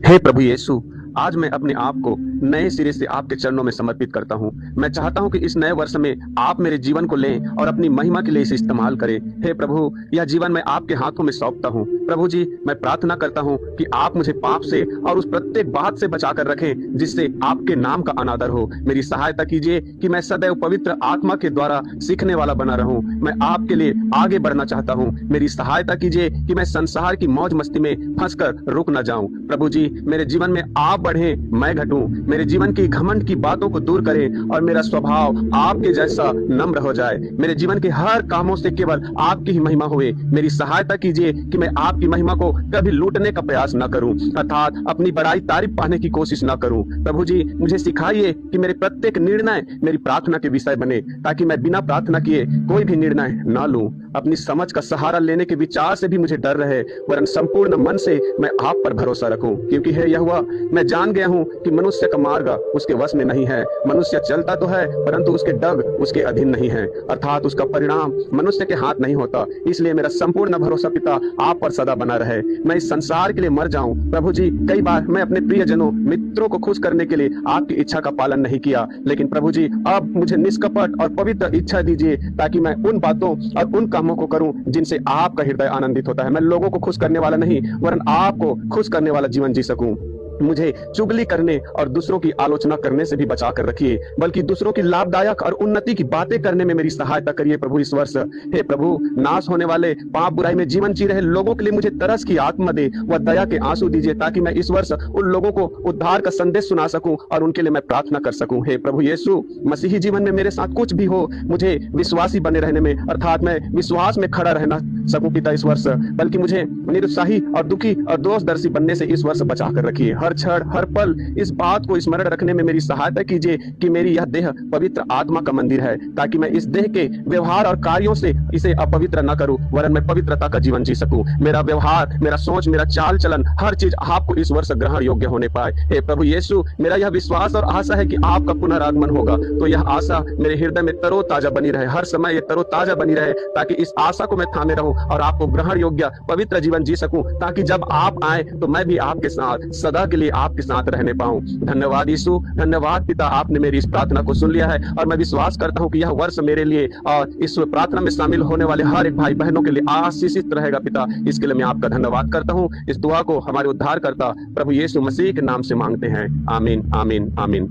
हे प्रभु यीशु, आज मैं अपने आप को नए सिरे से आपके चरणों में समर्पित करता हूँ। मैं चाहता हूँ कि इस नए वर्ष में आप मेरे जीवन को लें और अपनी महिमा के लिए इसे इस्तेमाल करें। हे प्रभु, यह जीवन मैं आपके हाथों में सौंपता हूँ। प्रभु जी, मैं प्रार्थना करता हूँ कि आप मुझे पाप से और उस प्रत्येक बात से बचा कर रखें जिससे आपके नाम का अनादर हो। मेरी सहायता कीजिए कि मैं सदैव पवित्र आत्मा के द्वारा सीखने वाला बना रहूं। मैं आपके लिए आगे बढ़ना चाहता हूँ। मेरी सहायता कीजिए कि मैं संसार की मौज मस्ती में फंसकर रुक न जाऊं। प्रभु जी, मेरे जीवन में आप बढ़े, मैं घटूं। मेरे जीवन की घमंड की बातों को दूर करें और मेरा स्वभाव आपके जैसा नम्र हो जाए। मेरे जीवन के हर कामों से केवल आपकी ही महिमा हुए। मेरी सहायता कीजिए कि मैं आपकी महिमा को कभी लूटने का प्रयास न करूं, अर्थात अपनी बड़ाई तारीफ पाने की कोशिश न करूं। प्रभु जी, मुझे सिखाइए कि मेरे प्रत्येक निर्णय मेरी प्रार्थना के विषय बने, ताकि मैं बिना प्रार्थना किए कोई भी निर्णय न लूं। अपनी समझ का सहारा लेने के विचार से भी मुझे डर रहे, वरन संपूर्ण मन से मैं आप पर भरोसा रखूं, क्योंकि हे यहोवा, मैं जान गया हूं कि मनुष्य का मार्ग उसके वश में नहीं है। मनुष्य चलता तो है, परंतु उसके डग उसके अधीन नहीं है, अर्थात उसका परिणाम मनुष्य के हाथ नहीं होता। इसलिए मेरा संपूर्ण भरोसा पिता आप पर सदा बना रहे। मैं इस संसार के लिए मर जाऊं। प्रभु जी, कई बार मैं अपने प्रियजनों मित्रों को खुश करने के लिए आपकी इच्छा का पालन नहीं किया, लेकिन प्रभु जी, अब मुझे निष्कपट और पवित्र इच्छा दीजिए, ताकि मैं उन बातों और उन कामों को करूं जिनसे आपका हृदय आनंदित होता है। मैं लोगों को खुश करने वाला नहीं, वरन आपको खुश करने वाला जीवन जी सकूं। मुझे चुगली करने और दूसरों की आलोचना करने से भी बचा कर रखिए, बल्कि दूसरों की लाभदायक और उन्नति की बातें करने में मेरी सहायता करिए प्रभु इस वर्ष। हे प्रभु, नाश होने वाले पाप बुराई में जीवन जी रहे लोगों के लिए मुझे तरस की आत्मा दे व दया के आंसू दीजिए, ताकि मैं इस वर्ष उन लोगों को उद्धार का संदेश सुना सकूं और उनके लिए मैं प्रार्थना कर सकूं। हे प्रभु यीशु, मसीही जीवन में मेरे साथ कुछ भी हो, मुझे विश्वासी बने रहने में, अर्थात मैं विश्वास में खड़ा रहना सकूं पिता इस वर्ष, बल्कि मुझे निरुत्साही और दुखी और दोषदर्शी बनने से इस वर्ष बचा कर रखिए। हर क्षण हर पल इस बात को स्मरण रखने में मेरी सहायता कीजिए कि मेरी यह देह पवित्र आत्मा का मंदिर है, ताकि मैं इस देह के व्यवहार और कार्यों से इसे अपवित्र न करूं, वरन मैं पवित्रता का जीवन जी सकूं। मेरा व्यवहार, मेरा सोच, मेरा चाल चलन, हर चीज आपको इस वर्ष ग्रहण योग्य होने पाए। हे प्रभु यीशु, मेरा यह विश्वास और आशा है कि आपका पुनरागमन होगा, तो यह आशा मेरे हृदय में तरोताजा बनी रहे, हर समय ये तरोताजा बनी रहे, ताकि इस आशा को मैं थामे रहूं और आपको ग्रहण योग्य पवित्र जीवन जी सकूं, ताकि जब आप आए तो मैं भी आपके साथ सदा के लिए आपके साथ रहने पाऊं। धन्यवाद यीशु, धन्यवाद पिता, आपने मेरी इस प्रार्थना को सुन लिया है और मैं विश्वास करता हूं कि यह वर्ष मेरे लिए और इस प्रार्थना में शामिल होने वाले हर एक भाई बहनों के लिए आशीषित रहेगा पिता। इसके लिए मैं आपका धन्यवाद करता हूं। इस दुआ को हमारे उद्धारकर्ता प्रभु यीशु मसीह के नाम से मांगते हैं। आमीन, आमीन, आमीन।